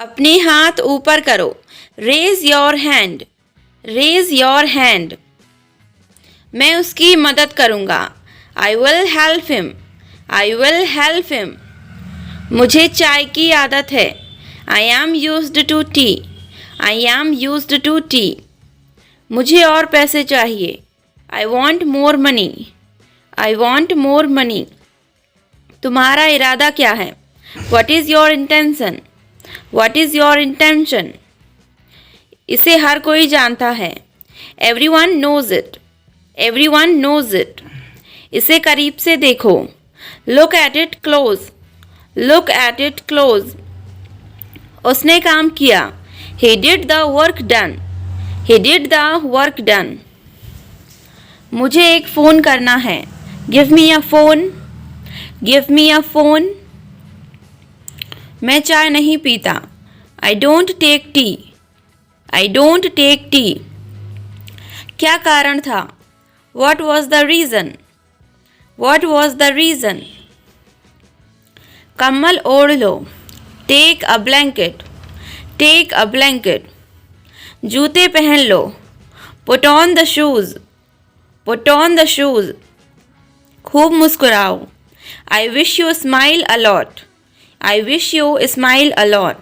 अपने हाथ ऊपर करो. Raise your hand. Raise your hand. मैं उसकी मदद करूँगा. I will help him. I will help him. मुझे चाय की आदत है. I am used to tea. I am used to tea. मुझे और पैसे चाहिए. I want more money. I want more money. तुम्हारा इरादा क्या है? What is your intention. What is your intention. इसे हर कोई जानता है. Everyone knows it. Every one knows it. इसे करीब से देखो. Look at it close. Look at it close. उसने काम किया. He did the work done. He did the work done. मुझे एक फ़ोन करना है. Give me a phone. Give me a phone. मैं चाय नहीं पीता. I don't take tea. I don't take tea. क्या कारण था? What was the reason. What was the reason. कम्बल ओढ़ लो. Take a blanket. Take a blanket. जूते पहन लो. Put on the shoes. Put on the shoes. खूब मुस्कुराओ. I wish you smile a lot. I wish you smile a lot.